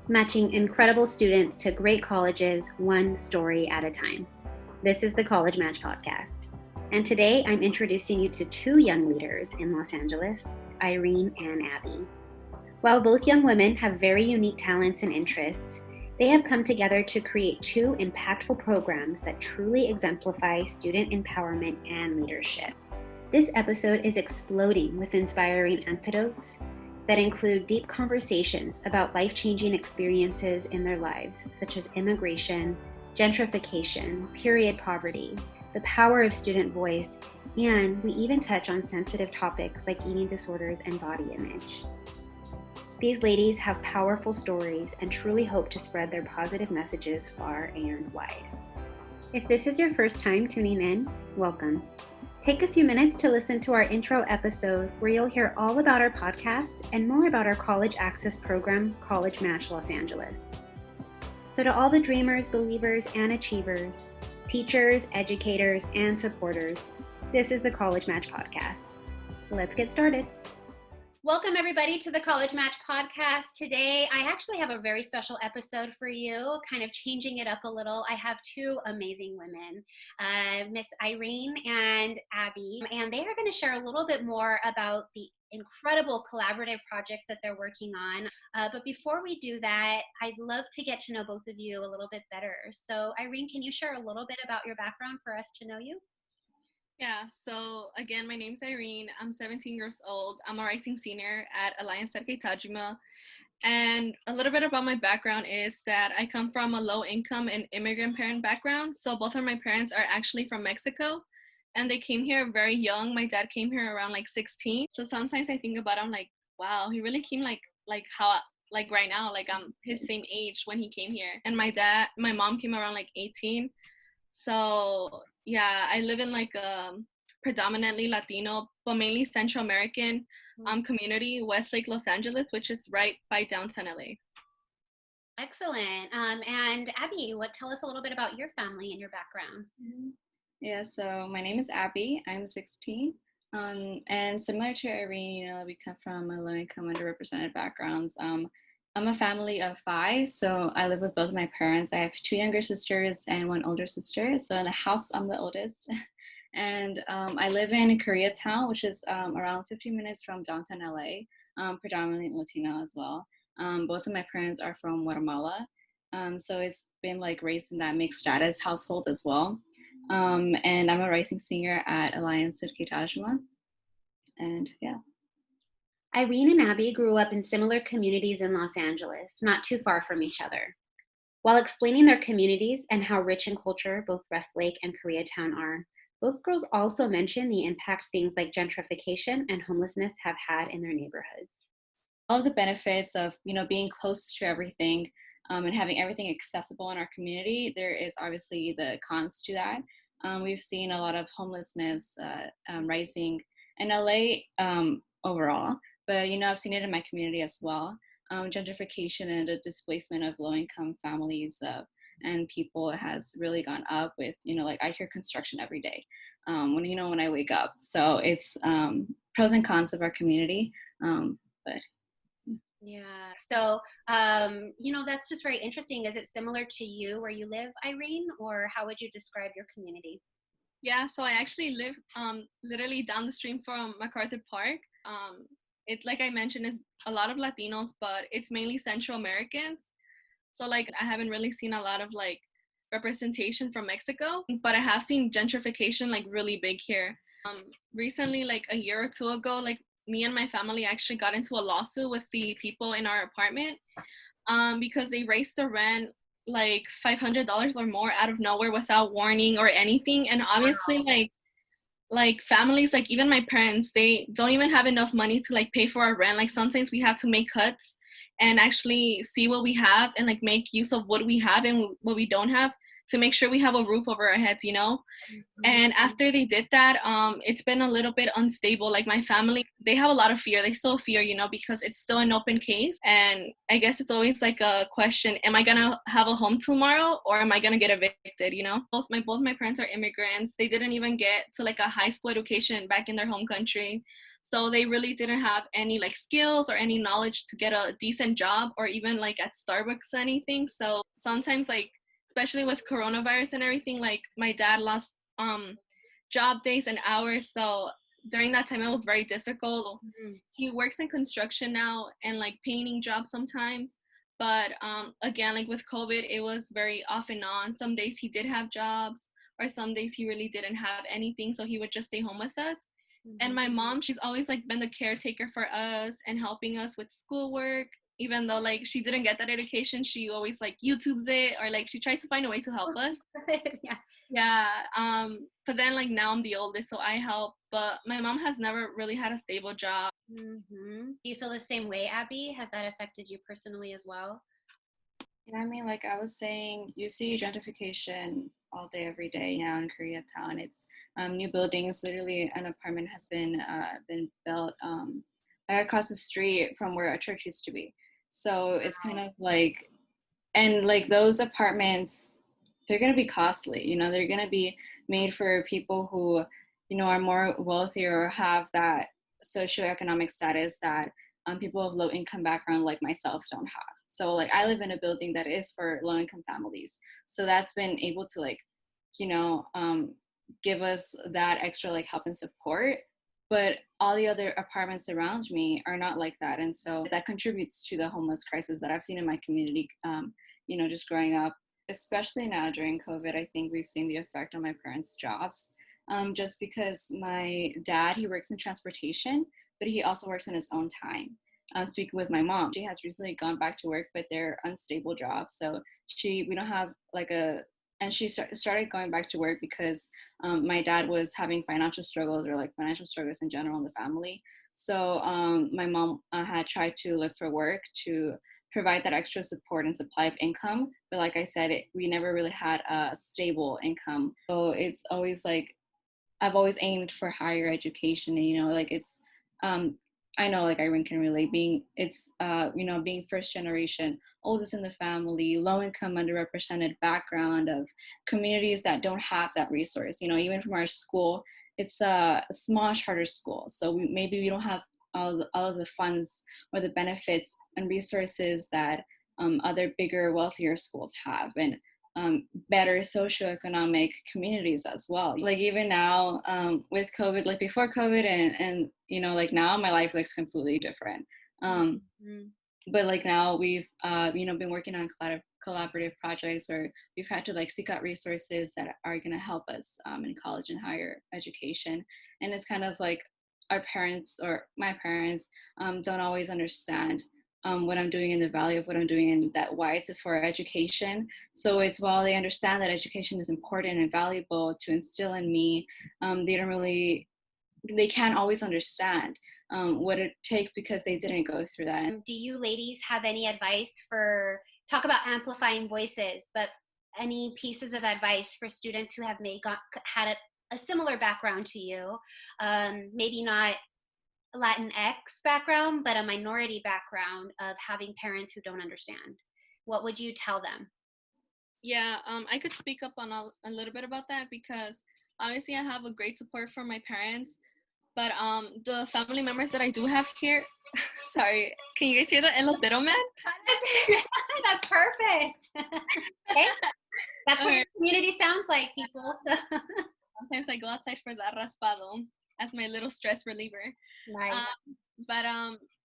matching incredible students to great colleges one story at a time. This is the College Match Podcast. And today I'm introducing you to two young leaders in Los Angeles, Airin and Abby. While both young women have very unique talents and interests, they have come together to create two impactful programs that truly exemplify student empowerment and leadership. This episode is exploding with inspiring anecdotes that include deep conversations about life-changing experiences in their lives, such as immigration, gentrification, period poverty, the power of student voice, and we even touch on sensitive topics like eating disorders and body image. These ladies have powerful stories and truly hope to spread their positive messages far and wide. If this is your first time tuning in, welcome. Take a few minutes to listen to our intro episode where you'll hear all about our podcast and more about our college access program, College Match Los Angeles. So to all the dreamers, believers, and achievers, teachers, educators, and supporters, this is the College Match Podcast. Let's get started. Welcome everybody to the College Match Podcast. Today, I actually have a very special episode for you, kind of changing it up a little. I have two amazing women, Miss Airin and Abby, and they are going to share a little bit more about the incredible collaborative projects that they're working on. But before we do that, I'd love to get to know both of you a little bit better. So Airin, can you share a little bit about your background for us to know you? Yeah, so again, my name's Airin. I'm 17 years old. I'm a rising senior at Tajima. And a little bit about my background is that I come from a low-income and immigrant parent background. So both of my parents are actually from Mexico, and they came here very young. My dad came here around like 16. So sometimes I think about it, I'm like, wow, he really came like how like right now, like I'm his same age when he came here. And my mom came around like 18. So yeah, I live in like a predominantly Latino, but mainly Central American community, Westlake, Los Angeles, which is right by downtown LA. Excellent. And Abby, tell us a little bit about your family and your background. Yeah, so my name is Abby. I'm 16. And similar to Irene, we come from a low-income, underrepresented backgrounds. I'm a family of 5, so I live with both of my parents. I have 2 younger sisters and 1 older sister. So in the house, I'm the oldest. And I live in Koreatown, which is around 15 minutes from downtown LA, predominantly Latino as well. Both of my parents are from Guatemala. So it's been like raised in that mixed status household as well. And I'm a rising senior at Tajima. And yeah. Airin and Abby grew up in similar communities in Los Angeles, not too far from each other. While explaining their communities and how rich in culture both Westlake and Koreatown are, both girls also mention the impact things like gentrification and homelessness have had in their neighborhoods. All of the benefits of, being close to everything and having everything accessible in our community, there is obviously the cons to that. We've seen a lot of homelessness rising in LA overall. But, I've seen it in my community as well. Gentrification and the displacement of low-income families and people has really gone up with, I hear construction every day when I wake up. So it's pros and cons of our community. But yeah. So, that's just very interesting. Is it similar to you where you live, Airin, or how would you describe your community? Yeah, so I actually live literally down the street from MacArthur Park. It, like I mentioned, is a lot of Latinos, but it's mainly Central Americans. So like I haven't really seen a lot of like representation from Mexico, but I have seen gentrification like really big here. Recently, like a year or 2 ago, like me and my family actually got into a lawsuit with the people in our apartment because they raised the rent like $500 or more out of nowhere without warning or anything. And obviously like families, like even my parents, they don't even have enough money to like pay for our rent. Like sometimes we have to make cuts and actually see what we have and like make use of what we have and what we don't have to make sure we have a roof over our heads, And after they did that, it's been a little bit unstable. Like my family, they have a lot of fear. They still fear, because it's still an open case. And I guess it's always like a question, am I going to have a home tomorrow or am I going to get evicted, Both my parents are immigrants. They didn't even get to like a high school education back in their home country. So they really didn't have any like skills or any knowledge to get a decent job or even like at Starbucks or anything. So sometimes like, especially with coronavirus and everything, like my dad lost job days and hours. So during that time it was very difficult. He works in construction now and like painting jobs sometimes. But again, like with COVID, it was very off and on. Some days he did have jobs, or some days he really didn't have anything. So he would just stay home with us. And my mom, she's always like been the caretaker for us and helping us with schoolwork. Even though like she didn't get that education, she always like YouTubes it, or like she tries to find a way to help us. Yeah. Yeah. But then like now I'm the oldest, so I help. But my mom has never really had a stable job. Do you feel the same way, Abby? Has that affected you personally as well? Yeah, I mean, like I was saying, you see gentrification all day, every day now in Koreatown. It's new buildings. Literally, an apartment has been built right across the street from where a church used to be. So it's kind of like, and like those apartments, they're gonna be costly. You know, they're gonna be made for people who, you know, are more wealthier or have that socioeconomic status that people of low income background like myself don't have. So like I live in a building that is for low income families. So that's been able to like, you know, give us that extra like help and support. But all the other apartments around me are not like that. And so that contributes to the homeless crisis that I've seen in my community, you know, just growing up, especially now during COVID. I think we've seen the effect on my parents' jobs. Just because my dad, he works in transportation, but he also works in his own time. Speaking with my mom, she has recently gone back to work, but they're unstable jobs. So we don't have like and she started going back to work because my dad was having financial struggles, or like financial struggles in general in the family. So my mom had tried to look for work to provide that extra support and supply of income. But like I said, we never really had a stable income. So it's always like, I've always aimed for higher education, and, you know, like it's, I know like Irene can relate, you know, being first generation, oldest in the family, low income, underrepresented background of communities that don't have that resource. You know, even from our school, it's a small charter school. So maybe we don't have all of the funds or the benefits and resources that other bigger, wealthier schools have. And better socioeconomic communities as well. Like even now with COVID, like before COVID and you know, like now my life looks completely different. But like now we've you know, been working on collaborative projects, or we've had to like seek out resources that are going to help us in college and higher education. And it's kind of like our parents, or my parents, don't always understand what I'm doing and the value of what I'm doing, and that why it's for education. So it's, while they understand that education is important and valuable to instill in me, they can't always understand what it takes because they didn't go through that. Do you ladies have any advice for, talk about amplifying voices, but any pieces of advice for students who have had a similar background to you, maybe not Latinx background, but a minority background of having parents who don't understand? What would you tell them? Yeah, I could speak up on a little bit about that, because obviously I have a great support from my parents, but the family members that I do have here, sorry, can you guys hear the elotero man? That's perfect. Okay. That's what your community sounds like, people. So. Sometimes I go outside for that raspado as my little stress reliever. Nice. But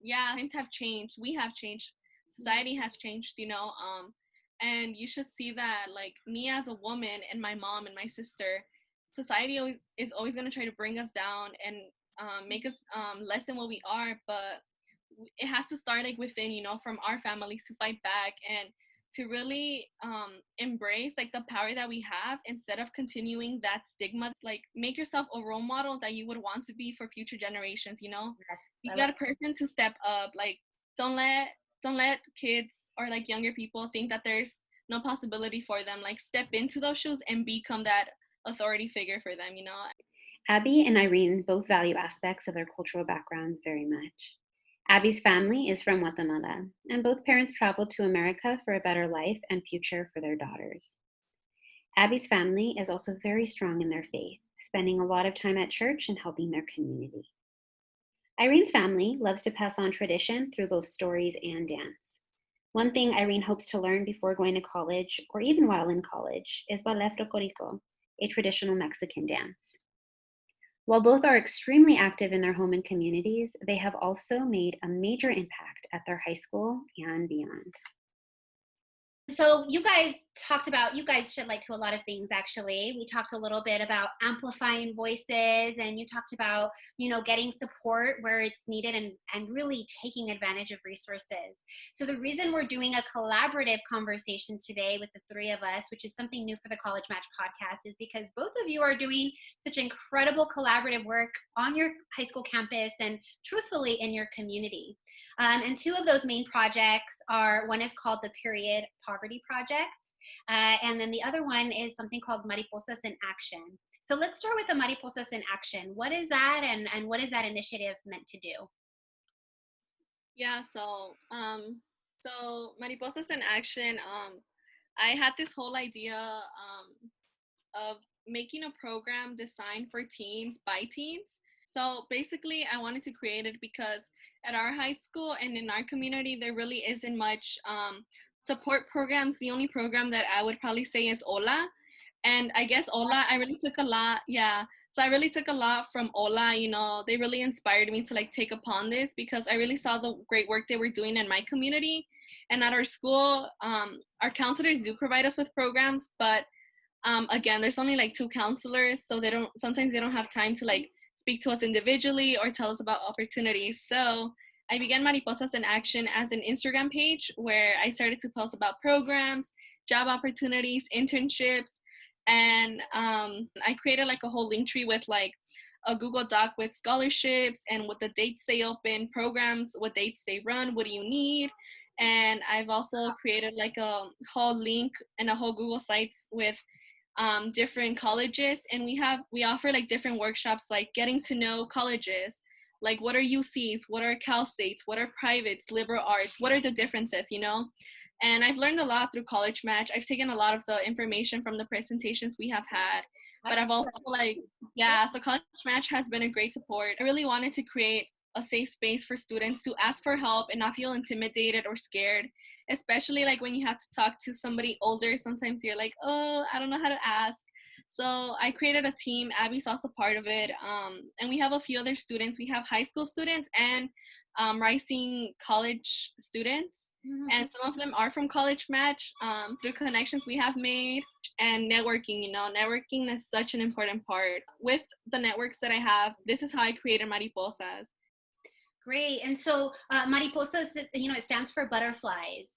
yeah, times have changed. We have changed. Society has changed, you know. And you should see that, like, me as a woman and my mom and my sister, society is always going to try to bring us down and make us less than what we are. But it has to start like within, you know, from our families, to fight back and to really embrace like the power that we have, instead of continuing that stigma. Like, make yourself a role model that you would want to be for future generations, you know. Yes, You got a person to step up. Like, don't let kids or like younger people think that there's no possibility for them. Like, step into those shoes and become that authority figure for them, you know. Abby and Irene both value aspects of their cultural backgrounds very much. Abby's family is from Guatemala, and both parents traveled to America for a better life and future for their daughters. Abby's family is also very strong in their faith, spending a lot of time at church and helping their community. Irene's family loves to pass on tradition through both stories and dance. One thing Irene hopes to learn before going to college, or even while in college, is ballet folclórico, a traditional Mexican dance. While both are extremely active in their home and communities, they have also made a major impact at their high school and beyond. So you guys shed light to a lot of things, actually. We talked a little bit about amplifying voices, and you talked about, getting support where it's needed, and really taking advantage of resources. So the reason we're doing a collaborative conversation today with the three of us, which is something new for the College Match podcast, is because both of you are doing such incredible collaborative work on your high school campus and truthfully in your community. And two of those main projects one is called the Period Poverty Project, and then the other one is something called Mariposas in Action. So let's start with the Mariposas in Action. What is that, and what is that initiative meant to do? Yeah, so Mariposas in Action, I had this whole idea of making a program designed for teens by teens. So basically, I wanted to create it because at our high school and in our community, there really isn't much support programs. The only program that I would probably say is Ola. And I guess Ola, I really took a lot. Yeah. So I really took a lot from Ola. They really inspired me to take upon this because I really saw the great work they were doing in my community. And at our school, our counselors do provide us with programs, but again, there's only 2 counselors, so sometimes they don't have time to speak to us individually or tell us about opportunities. So I began Mariposas in Action as an Instagram page where I started to post about programs, job opportunities, internships, and I created a whole link tree with a Google Doc with scholarships and what the dates they open, programs, what dates they run, what do you need. And I've also created a whole link and a whole Google Sites with different colleges, and we offer different workshops, getting to know colleges, what are UCs, what are Cal States, what are privates, liberal arts, what are the differences, and I've learned a lot through College Match. I've taken a lot of the information from the presentations we have had, but I've also so College Match has been a great support. I really wanted to create a safe space for students to ask for help and not feel intimidated or scared, especially when you have to talk to somebody older. Sometimes you're oh, I don't know how to ask. So I created a team. Abby's also part of it, and we have a few other students. We have high school students and rising college students, and some of them are from College Match through connections we have made and networking. Networking is such an important part. With the networks that I have, this is how I created Mariposas. Great. And so Mariposas, it stands for butterflies,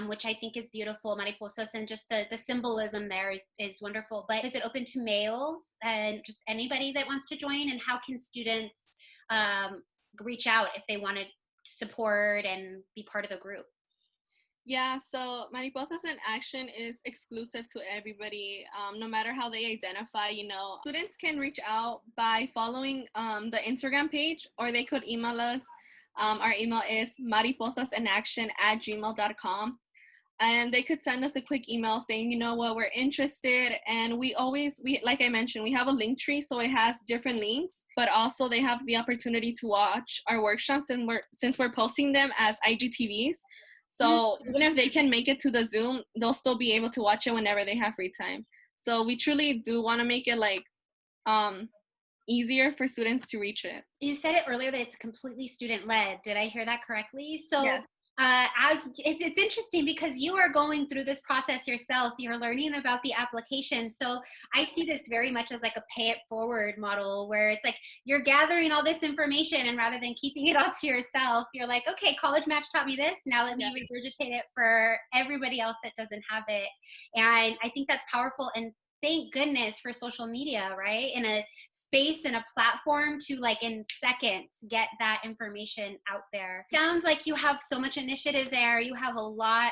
which I think is beautiful. Mariposas, and just the symbolism there is wonderful. But is it open to males and just anybody that wants to join? And how can students reach out if they want to support and be part of the group? Yeah, so Mariposas in Action is exclusive to everybody, no matter how they identify. Students can reach out by following the Instagram page, or they could email us. Our email is mariposasinaction@gmail.com. And they could send us a quick email saying, we're interested. And we like I mentioned, we have a link tree, so it has different links, but also they have the opportunity to watch our workshops, and since we're posting them as IGTVs. So even if they can make it to the Zoom, they'll still be able to watch it whenever they have free time. So we truly do want to make it easier for students to reach it. You said it earlier that it's completely student-led. Did I hear that correctly? So yes. It's interesting because you are going through this process yourself. You're learning about the application. So I see this very much as a pay it forward model, where it's you're gathering all this information, and rather than keeping it all to yourself, you're okay, College Match taught me this. Now let me regurgitate it for everybody else that doesn't have it. And I think that's powerful. And thank goodness for social media, right? In a space and a platform to in seconds get that information out there. Sounds like you have so much initiative there. You have a lot,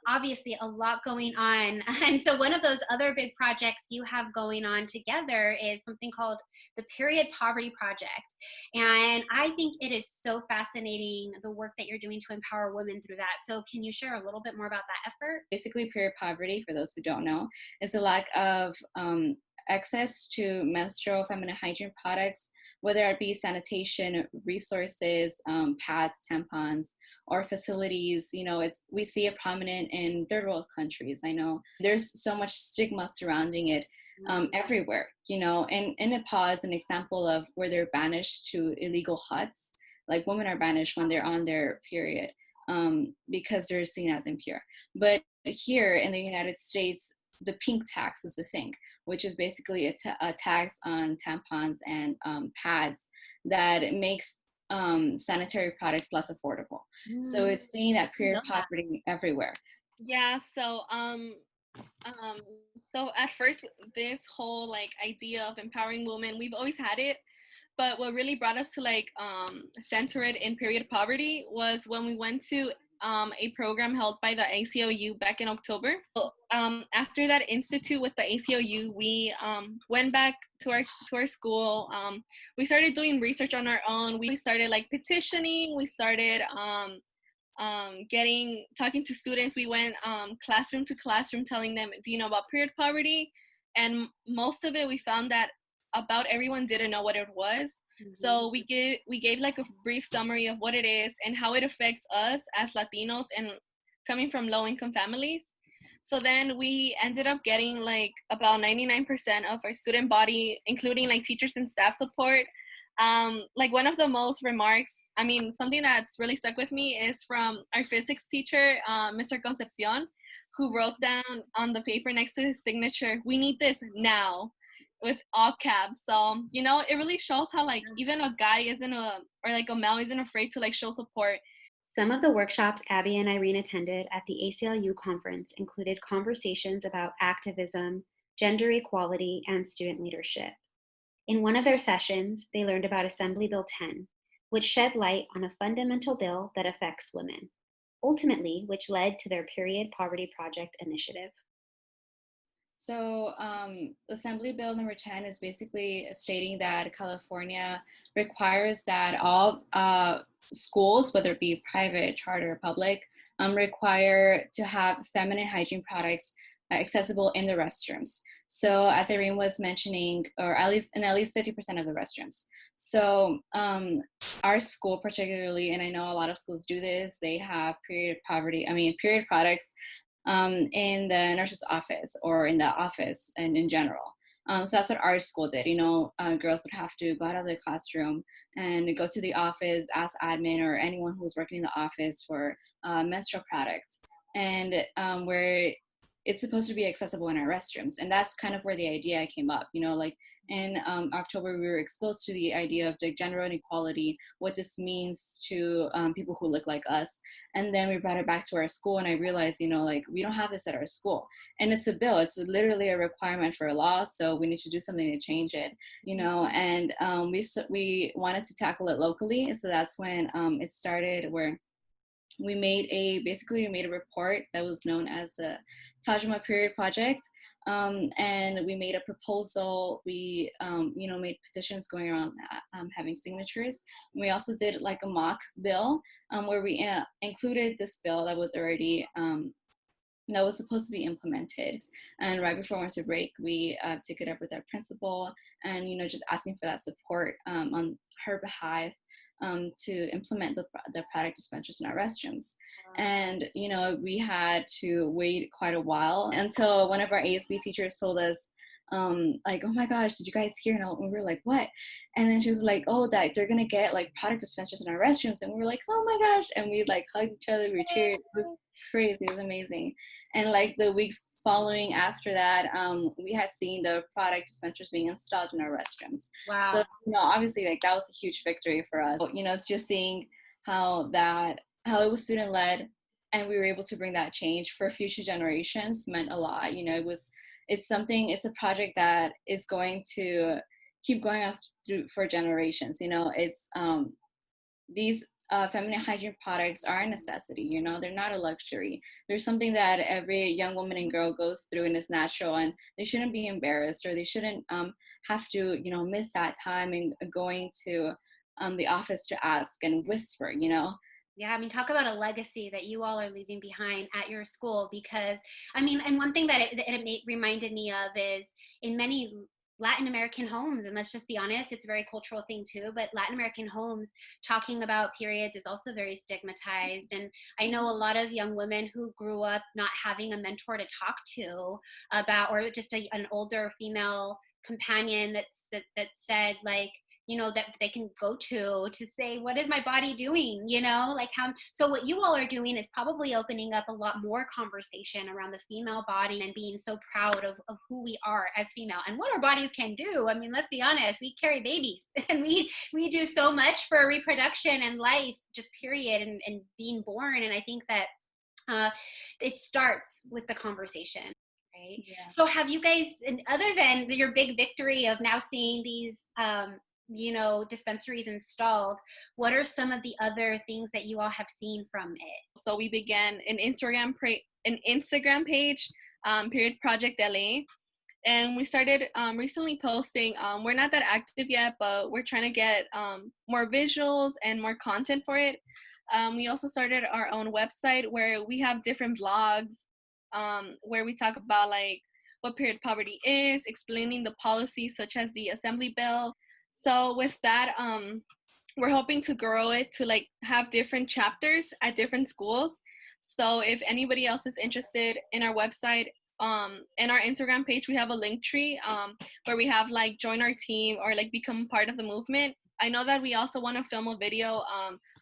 obviously a lot going on. And so one of those other big projects you have going on together is something called the Period Poverty Project. And I think it is so fascinating, the work that you're doing to empower women through that. So can you share a little bit more about that effort? Basically, period poverty, for those who don't know, is a lack of access to menstrual feminine hygiene products, whether it be sanitation resources, pads, tampons, or facilities. We see it prominent in third world countries. I know there's so much stigma surrounding it everywhere. And in Nepal is an example of where they're banished to illegal huts. Like women are banished when they're on their period because they're seen as impure. But here in the United States, the pink tax is the thing, which is basically a tax on tampons and pads that makes sanitary products less affordable. So it's seeing that period poverty everywhere. Yeah. So at first, this whole like idea of empowering women, we've always had it. But what really brought us to like center it in period poverty was when we went to a program held by the ACLU back in October. So, after that institute with the ACLU, we went back to our school. We started doing research on our own. We started like petitioning. We started talking to students. We went classroom to classroom telling them, do you know about period poverty? And most of it, we found that about everyone didn't know what it was. So we gave like a brief summary of what it is and how it affects us as Latinos and coming from low income families. So then we ended up getting like about 99% of our student body, including like teachers and staff support. Like one of the most remarks, something that's really stuck with me is from our physics teacher, Mr. Concepcion, who wrote down on the paper next to his signature, "We need this now," with all caps. So, it really shows how like even a guy a male isn't afraid to like show support. Some of the workshops Abby and Irene attended at the ACLU conference included conversations about activism, gender equality, and student leadership. In one of their sessions, they learned about Assembly Bill 10, which shed light on a fundamental bill that affects women, ultimately, which led to their Period Poverty Project initiative. So Assembly Bill number 10 is basically stating that California requires that all schools, whether it be private, charter, or public, require to have feminine hygiene products accessible in the restrooms. So as Irene was mentioning, or at least 50% of the restrooms. So our school particularly, and I know a lot of schools do this, they have period products in the nurse's office or in the office and in general. So that's what our school did. Girls would have to go out of the classroom and go to the office, ask admin or anyone who was working in the office for menstrual products, and where it's supposed to be accessible in our restrooms. And that's kind of where the idea came up. Like in October, we were exposed to the idea of the gender inequality, what this means to people who look like us. And then we brought it back to our school, and I realized, like, we don't have this at our school. And it's a bill. It's literally a requirement for a law, so we need to do something to change it, and we wanted to tackle it locally. So that's when it started, where we made a report that was known as the Tajima Period Project, and we made a proposal. We made petitions going around having signatures. We also did like a mock bill where we included this bill that was already that was supposed to be implemented. And right before we went to break, we took it up with our principal and just asking for that support on her behalf to implement the product dispensers in our restrooms. And we had to wait quite a while until one of our ASB teachers told us like, "Oh my gosh, did you guys hear?" And we were like, "What?" And then she was like, "Oh, that they're gonna get like product dispensers in our restrooms." And we were like, "Oh my gosh!" And we like hugged each other, we cheered. It was crazy. It was amazing. And like the weeks following after that, we had seen the product dispensers being installed in our restrooms. Wow. So obviously like that was a huge victory for us. It's just seeing how it was student led, and we were able to bring that change for future generations meant a lot. It's a project that is going to keep going on through for generations. It's these feminine hygiene products are a necessity. They're not a luxury. They're something that every young woman and girl goes through and is natural, and they shouldn't be embarrassed, or they shouldn't have to miss that time and going to the office to ask and whisper. Yeah, I mean, talk about a legacy that you all are leaving behind at your school because, I mean, and one thing that reminded me of is in many Latin American homes, and let's just be honest, it's a very cultural thing too, but Latin American homes, talking about periods is also very stigmatized. And I know a lot of young women who grew up not having a mentor to talk to about, or just an older female companion that said, like, you know, that they can go to say, what is my body doing, you know, like how. So what you all are doing is probably opening up a lot more conversation around the female body and being so proud of who we are as female and what our bodies can do. I mean, let's be honest, we carry babies and we do so much for reproduction and life, just period, and being born. And I think that it starts with the conversation, right? Yeah. So have you guys, other than your big victory of now seeing these you know, dispensaries installed, what are some of the other things that you all have seen from it? So we began an Instagram page, Period Project LA, and we started recently posting. We're not that active yet, but we're trying to get more visuals and more content for it. We also started our own website where we have different vlogs where we talk about like what period poverty is, explaining the policies such as the assembly bill. So with that, we're hoping to grow it to like have different chapters at different schools. So if anybody else is interested, in our website, in our Instagram page, we have a link tree where we have like join our team or like become part of the movement. I know that we also want to film a video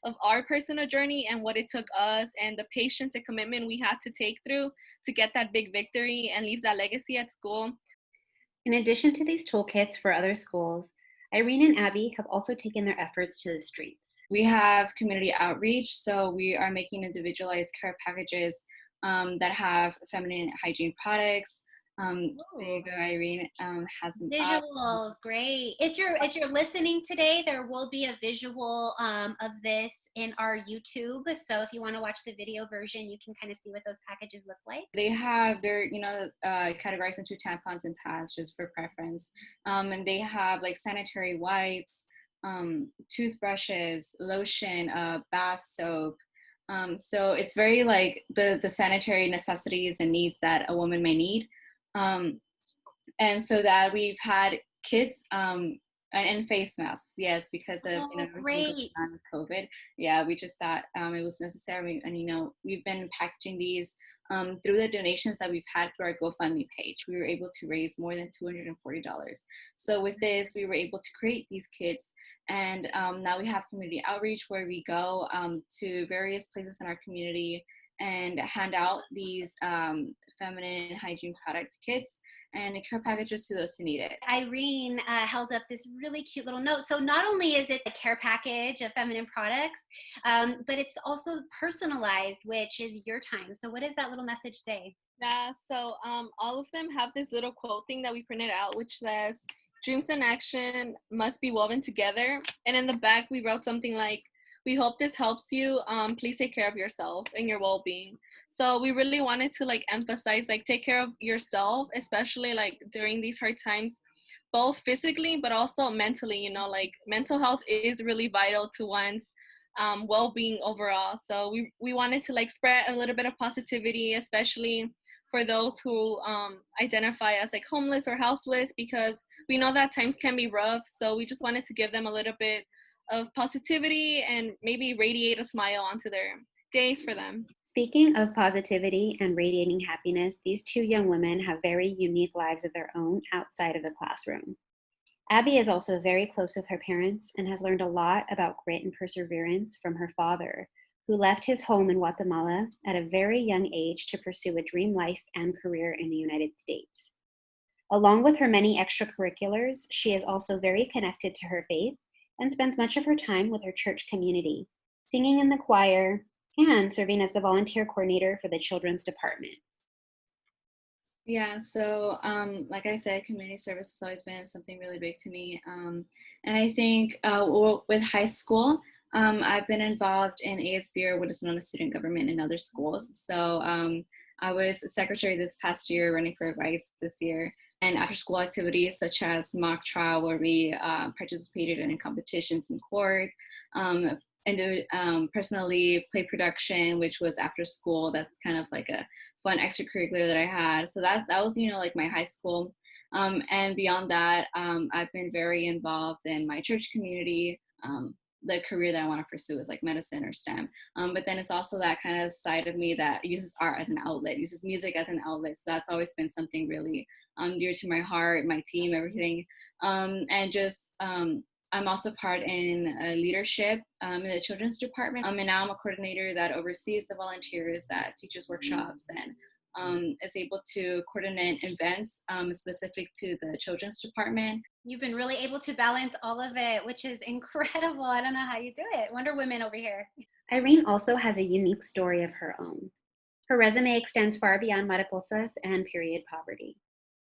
of our personal journey and what it took us and the patience and commitment we had to take through to get that big victory and leave that legacy at school. In addition to these toolkits for other schools, Airin and Abby have also taken their efforts to the streets. We have community outreach, so we are making individualized care packages that have feminine hygiene products. There you go, Irene. Has an Visuals, great. If you're listening today, there will be a visual of this in our YouTube. So if you want to watch the video version, you can kind of see what those packages look like. They have their, categorized into tampons and pads just for preference. And they have like sanitary wipes, toothbrushes, lotion, bath soap. So it's very like the sanitary necessities and needs that a woman may need. And so that we've had kids and face masks, yes, because of great. COVID. Yeah, we just thought it was necessary, and we've been packaging these through the donations that we've had through our GoFundMe page. We were able to raise more than $240. So with this, we were able to create these kits, and now we have community outreach where we go to various places in our community and hand out these feminine hygiene product kits and care packages to those who need it. Airin held up this really cute little note. So not only is it a care package of feminine products, but it's also personalized, which is your time. So what does that little message say? Yeah, so all of them have this little quote thing that we printed out, which says, "Dreams and action must be woven together." And in the back, we wrote something like, "We hope this helps you. Please take care of yourself and your well-being." So we really wanted to like emphasize, like, take care of yourself, especially like during these hard times, both physically, but also mentally, like mental health is really vital to one's well-being overall. So we wanted to like spread a little bit of positivity, especially for those who identify as like homeless or houseless, because we know that times can be rough. So we just wanted to give them a little bit of positivity and maybe radiate a smile onto their days for them. Speaking of positivity and radiating happiness, these two young women have very unique lives of their own outside of the classroom. Abby is also very close with her parents and has learned a lot about grit and perseverance from her father, who left his home in Guatemala at a very young age to pursue a dream life and career in the United States. Along with her many extracurriculars, she is also very connected to her faith and spends much of her time with her church community, singing in the choir and serving as the volunteer coordinator for the children's department. Yeah, so like I said, community service has always been something really big to me. And I think with high school, I've been involved in ASB, or what is known as student government, in other schools. So I was secretary this past year, running for vice this year. And after school activities such as mock trial, where we participated in competitions in court, and do personally play production, which was after school. That's kind of like a fun extracurricular that I had. So that was, you know, like my high school. And beyond that, I've been very involved in my church community. The career that I want to pursue is like medicine or STEM. But then it's also that kind of side of me that uses art as an outlet, uses music as an outlet. So that's always been something really dear to my heart, my team, everything. And just I'm also part in leadership in the children's department. And now I'm a coordinator that oversees the volunteers that teaches workshops and is able to coordinate events specific to the children's department. You've been really able to balance all of it, which is incredible. I don't know how you do it. Wonder Woman over here. Irene also has a unique story of her own. Her resume extends far beyond Mariposas and period poverty.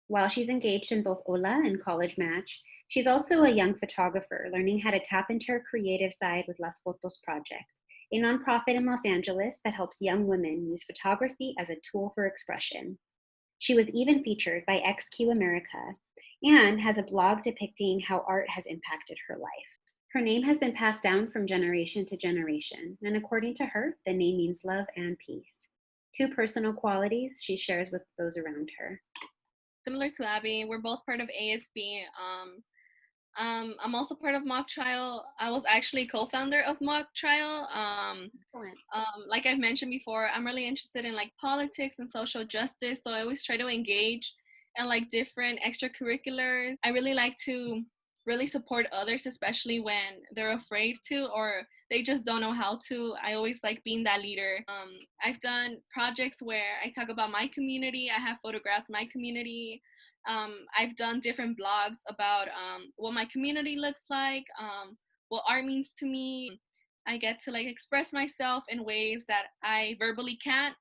While she's engaged in both Ola and College Match, she's also a young photographer learning how to tap into her creative side with Las Fotos Project, a nonprofit in Los Angeles that helps young women use photography as a tool for expression. She was even featured by XQ America and has a blog depicting how art has impacted her life. Her name has been passed down from generation to generation, and according to her, the name means love and peace. Two personal qualities she shares with those around her. Similar to Abby, we're both part of ASB. I'm also part of Mock Trial. I was actually co-founder of Mock Trial. Like I've mentioned before, I'm really interested in like politics and social justice, so I always try to engage in like different extracurriculars. I really like to really support others, especially when they're afraid to or they just don't know how to. I always like being that leader. I've done projects where I talk about my community. I have photographed my community. I've done different blogs about what my community looks like, what art means to me. I get to like express myself in ways that I verbally can't.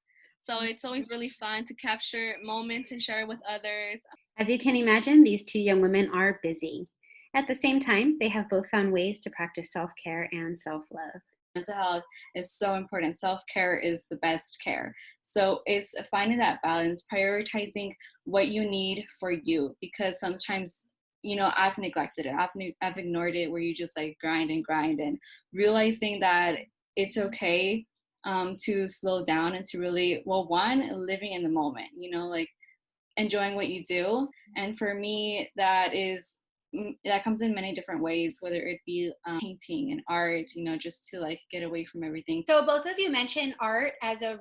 So it's always really fun to capture moments and share it with others. As you can imagine, these two young women are busy. At the same time, they have both found ways to practice self-care and self-love. Mental health is so important. Self-care is the best care. So it's finding that balance, prioritizing what you need for you, because sometimes, you know, I've neglected it. I've ignored it, where you just like grind and realizing that it's okay to slow down and to really, well, one, living in the moment, you know, like enjoying what you do. And for me, that comes in many different ways, whether it be painting and art, you know, just to like get away from everything. So both of you mentioned art as a,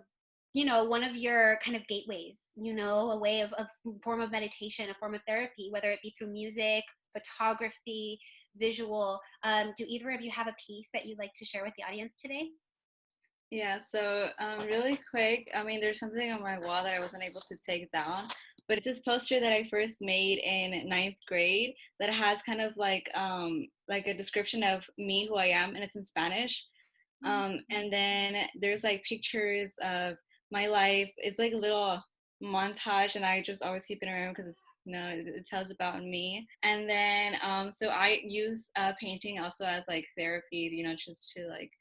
you know, one of your kind of gateways, you know, a way of a form of meditation, a form of therapy, whether it be through music, photography, visual. Do either of you have a piece that you'd like to share with the audience today? Yeah, so really quick, I mean, there's something on my wall that I wasn't able to take down, but it's this poster that I first made in ninth grade that has kind of like a description of me, who I am, and it's in Spanish. And then there's like pictures of my life. It's like a little montage, and I just always keep it around because it's, you know, it tells about me. And then so I use painting also as like therapy, you know, just to like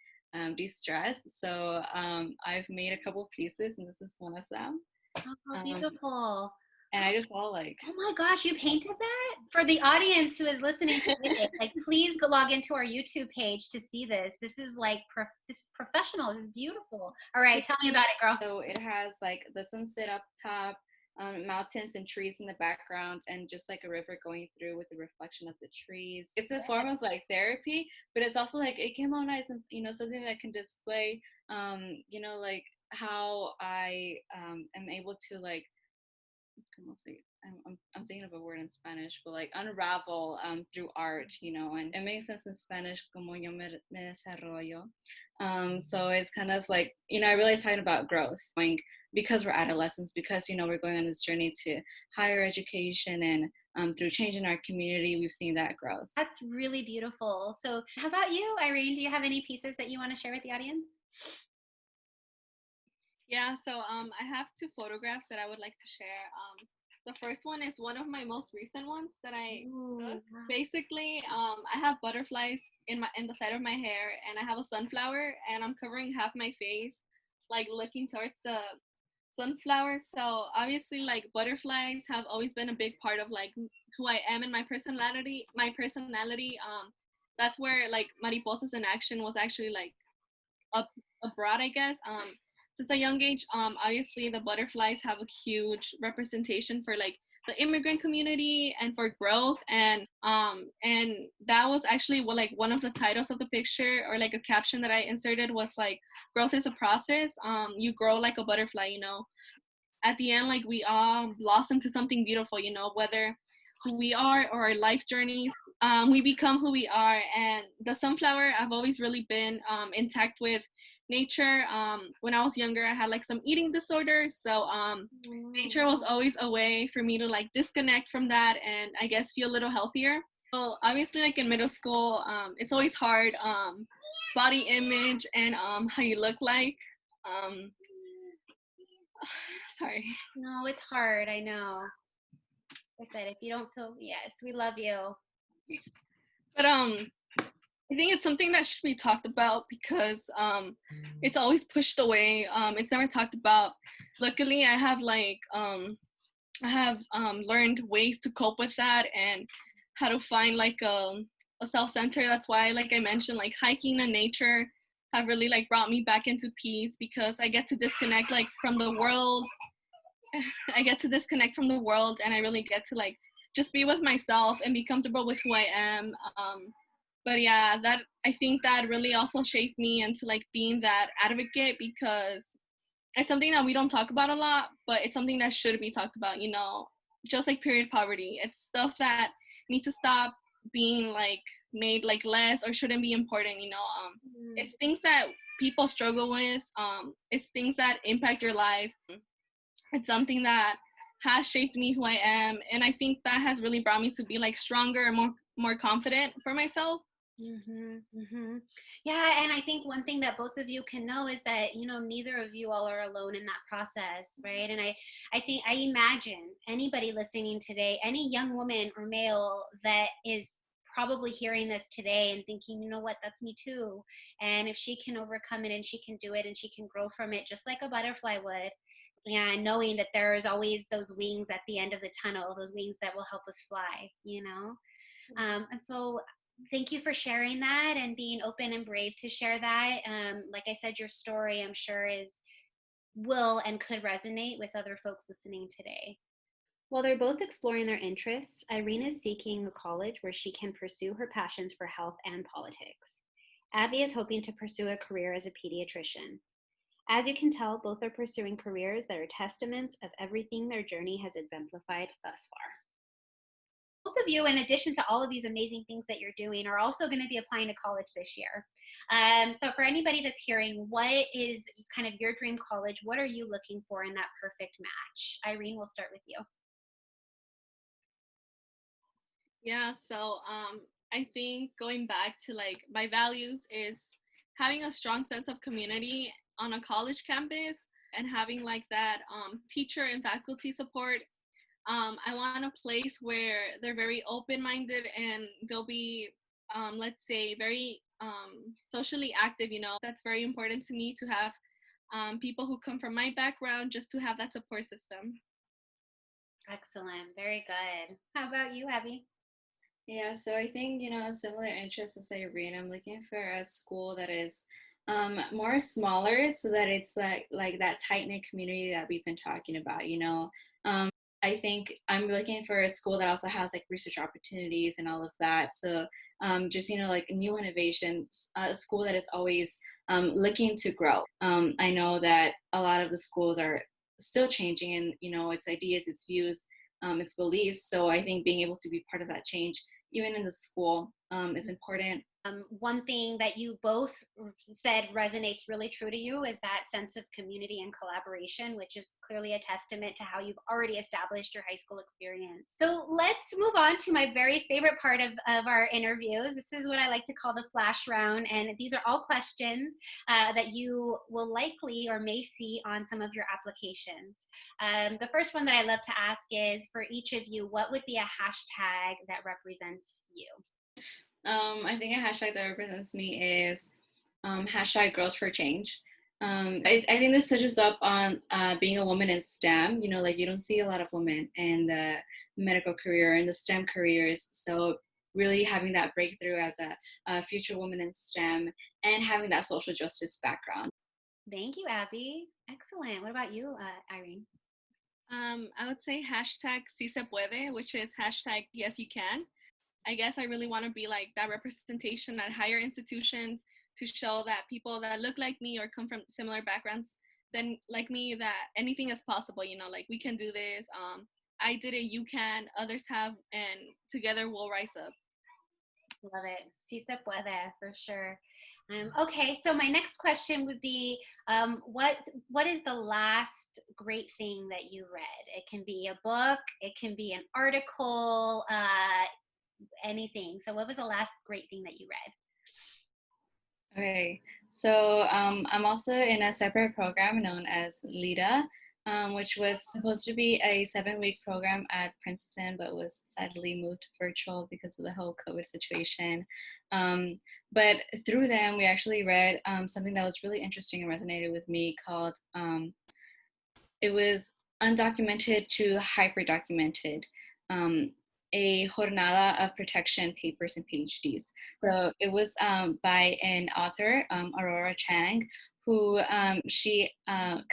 de-stress. So I've made a couple pieces, and this is one of them. Oh, beautiful. And I just saw like, oh my gosh, you painted that? For the audience who is listening to it, like please go log into our YouTube page to see this. This is like this is professional. This is beautiful. All right, tell me about it, girl. So it has like the sunset up top, mountains and trees in the background, and just like a river going through with the reflection of the trees. It's a form of like therapy, but it's also like it came out nice and, you know, something that can display, you know, like how I am able to like, mostly I'm thinking of a word in Spanish, but like unravel through art, you know, and it makes sense in Spanish, como yo me desarrollo. So it's kind of like, you know, I realized talking about growth, like, because we're adolescents, because, you know, we're going on this journey to higher education, and through change in our community, we've seen that growth. That's really beautiful. So how about you, Irene? Do you have any pieces that you want to share with the audience? Yeah, so I have two photographs that I would like to share. The first one is one of my most recent ones that I took. Basically, I have butterflies in the side of my hair, and I have a sunflower, and I'm covering half my face, like looking towards the sunflower. So obviously, like butterflies have always been a big part of like who I am and my personality. That's where like Mariposas in Action was actually like abroad, I guess. Since a young age, obviously the butterflies have a huge representation for like the immigrant community and for growth, and that was actually what, like, one of the titles of the picture, or like a caption that I inserted, was like, growth is a process. You grow like a butterfly, you know. At the end, like, we all blossom to something beautiful, you know, whether who we are or our life journeys. We become who we are. And the sunflower, I've always really been intact with nature. When I was younger, I had like some eating disorders, so nature was always a way for me to like disconnect from that and I guess feel a little healthier. So obviously, like in middle school, it's always hard, body image and how you look like. um Sorry. No, it's hard. I know. I said, if you don't feel, yes, we love you. But I think it's something that should be talked about because it's always pushed away. It's never talked about. Luckily, I have learned ways to cope with that and how to find like a self-center. That's why, like I mentioned, like hiking and nature have really like brought me back into peace, because I get to disconnect like from the world. I get to disconnect from the world, and I really get to like just be with myself and be comfortable with who I am. But yeah, that, I think that really also shaped me into like being that advocate, because it's something that we don't talk about a lot, but it's something that should be talked about, you know. Just like period poverty, it's stuff that need to stop being like made like less or shouldn't be important, you know. It's things that people struggle with. It's things that impact your life. It's something that has shaped me who I am, and I think that has really brought me to be like stronger and more confident for myself. Yeah, and I think one thing that both of you can know is that, you know, neither of you all are alone in that process, right? And I think, I imagine anybody listening today, any young woman or male that is probably hearing this today and thinking, you know what, that's me too. And if she can overcome it and she can do it and she can grow from it just like a butterfly would, and knowing that there's always those wings at the end of the tunnel, those wings that will help us fly, you know? And so thank you for sharing that and being open and brave to share that. Like I said, your story, I'm sure, will and could resonate with other folks listening today. While they're both exploring their interests, Irene is seeking a college where she can pursue her passions for health and politics. Abby is hoping to pursue a career as a pediatrician. As you can tell, both are pursuing careers that are testaments of everything their journey has exemplified thus far. Both of you, in addition to all of these amazing things that you're doing, are also going to be applying to college this year. So for anybody that's hearing, what is kind of your dream college? What are you looking for in that perfect match? Irene, we'll start with you. Yeah, so I think going back to like my values is having a strong sense of community on a college campus and having like that teacher and faculty support. I want a place where they're very open-minded and they'll be, let's say, very socially active, you know. That's very important to me, to have people who come from my background, just to have that support system. Excellent. Very good. How about you, Abby? Yeah, so I think, you know, similar interests as Irene, I'm looking for a school that is more smaller, so that it's like that tight-knit community that we've been talking about, you know. I think I'm looking for a school that also has like research opportunities and all of that. So just, you know, like new innovations, a school that is always looking to grow. I know that a lot of the schools are still changing, and, you know, its ideas, its views, its beliefs. So I think being able to be part of that change, even in the school, is important. One thing that you both said resonates really true to you is that sense of community and collaboration, which is clearly a testament to how you've already established your high school experience. So let's move on to my very favorite part of our interviews. This is what I like to call the flash round. And these are all questions that you will likely or may see on some of your applications. The first one that I love to ask is, for each of you, what would be a hashtag that represents you? I think a hashtag that represents me is hashtag Girls for Change. I think this touches up on being a woman in STEM. You know, like, you don't see a lot of women in the medical career, in the STEM careers. So really having that breakthrough as a future woman in STEM and having that social justice background. Thank you, Abby. Excellent. What about you, Irene? I would say hashtag si se puede, which is hashtag yes you can. I guess I really want to be like that representation at higher institutions to show that people that look like me or come from similar backgrounds than like me, that anything is possible, you know, like we can do this. I did it, you can, others have, and together we'll rise up. Love it. Si se puede, for sure. Okay, so my next question would be, what is the last great thing that you read? It can be a book, it can be an article, anything. So what was the last great thing that you read? Okay, so I'm also in a separate program known as LIDA, which was supposed to be a 7-week program at Princeton, but was sadly moved virtual because of the whole COVID situation. But through them, we actually read something that was really interesting and resonated with me called, it was Undocumented to Hyper-Documented, a jornada of protection papers and PhDs. So it was by an author, Aurora Chang, who she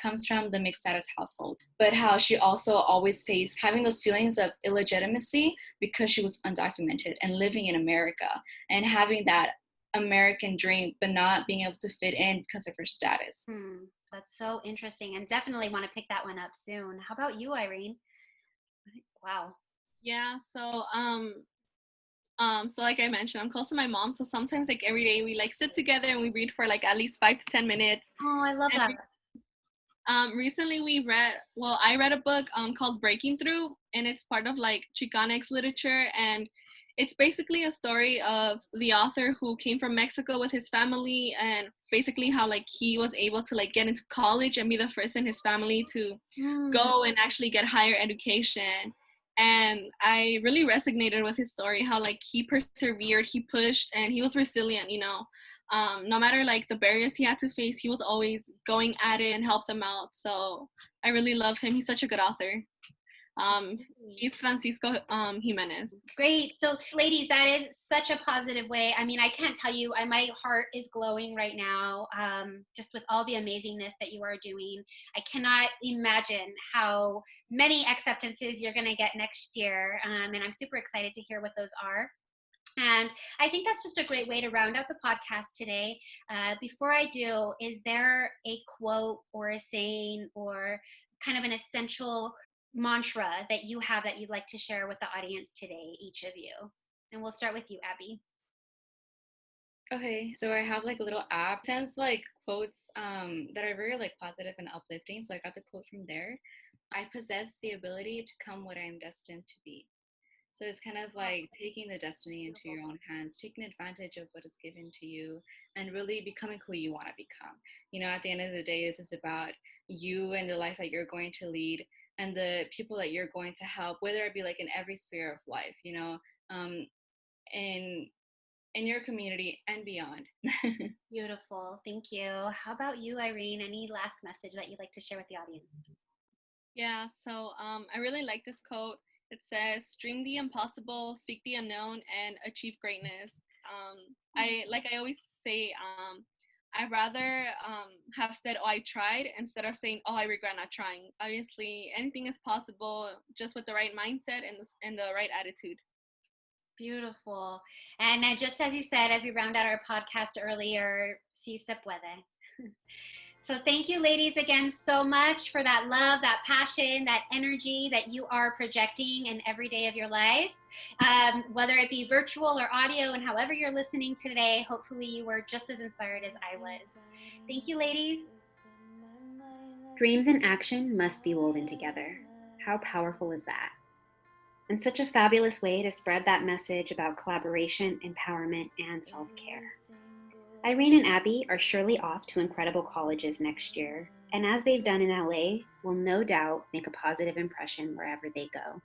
comes from the mixed status household, but how she also always faced having those feelings of illegitimacy because she was undocumented and living in America and having that American dream, but not being able to fit in because of her status. That's so interesting, and definitely want to pick that one up soon. How about you, Irene? Wow. Yeah, so so like I mentioned, I'm close to my mom, so sometimes like every day we like sit together and we read for like at least 5 to 10 minutes. Oh, I love that. Recently I read a book called Breaking Through, and it's part of like Chicanx literature, and it's basically a story of the author who came from Mexico with his family, and basically how like he was able to like get into college and be the first in his family to go and actually get higher education. And I really resonated with his story, how like he persevered, he pushed, and he was resilient, you know. No matter like the barriers he had to face, he was always going at it and helped them out. So I really love him. He's such a good author. He's Francisco Jimenez. Great. So ladies, that is such a positive way. I mean, I can't tell you, my heart is glowing right now, just with all the amazingness that you are doing. I cannot imagine how many acceptances you're going to get next year. And I'm super excited to hear what those are. And I think that's just a great way to round out the podcast today. Before I do, is there a quote or a saying or kind of an essential mantra that you have that you'd like to share with the audience today, each of you? And we'll start with you, Abby. Okay, so I have like a little app. It sends like quotes that are very like positive and uplifting. So I got the quote from there. I possess the ability to become what I am destined to be. So it's kind of like taking the destiny into your own hands, taking advantage of what is given to you, and really becoming who you want to become. You know, at the end of the day, this is about you and the life that you're going to lead and the people that you're going to help, whether it be like in every sphere of life, you know, in your community and beyond. Beautiful. Thank you. How about you, Irene? Any last message that you'd like to share with the audience? Yeah, so I really like this quote. It says, "Dream the impossible, seek the unknown, and achieve greatness." I always say, I'd rather have said, "Oh, I tried," instead of saying, "Oh, I regret not trying." Obviously, anything is possible just with the right mindset and the right attitude. Beautiful. And just as you said, as we round out our podcast earlier, si se puede. So thank you, ladies, again so much for that love, that passion, that energy that you are projecting in every day of your life, whether it be virtual or audio, and however you're listening today. Hopefully you were just as inspired as I was. Thank you, ladies. Dreams and action must be woven together. How powerful is that? And such a fabulous way to spread that message about collaboration, empowerment, and self-care. Airin and Abby are surely off to incredible colleges next year, and as they've done in LA, will no doubt make a positive impression wherever they go.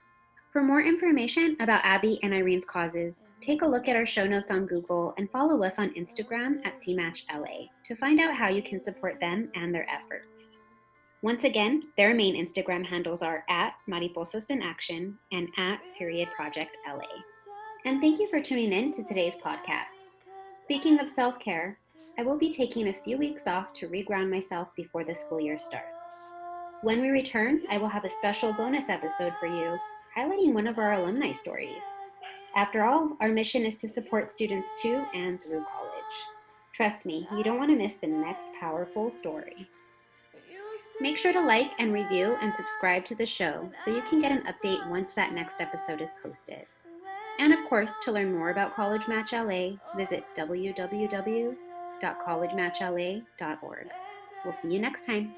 For more information about Abby and Irene's causes, take a look at our show notes on Google and follow us on Instagram at CMatchLA to find out how you can support them and their efforts. Once again, their main Instagram handles are at Mariposas in Action and at @ProjectLA. And thank you for tuning in to today's podcast. Speaking of self-care, I will be taking a few weeks off to reground myself before the school year starts. When we return, I will have a special bonus episode for you, highlighting one of our alumni stories. After all, our mission is to support students to and through college. Trust me, you don't want to miss the next powerful story. Make sure to like and review and subscribe to the show so you can get an update once that next episode is posted. And of course, to learn more about College Match LA, visit www.collegematchla.org. We'll see you next time.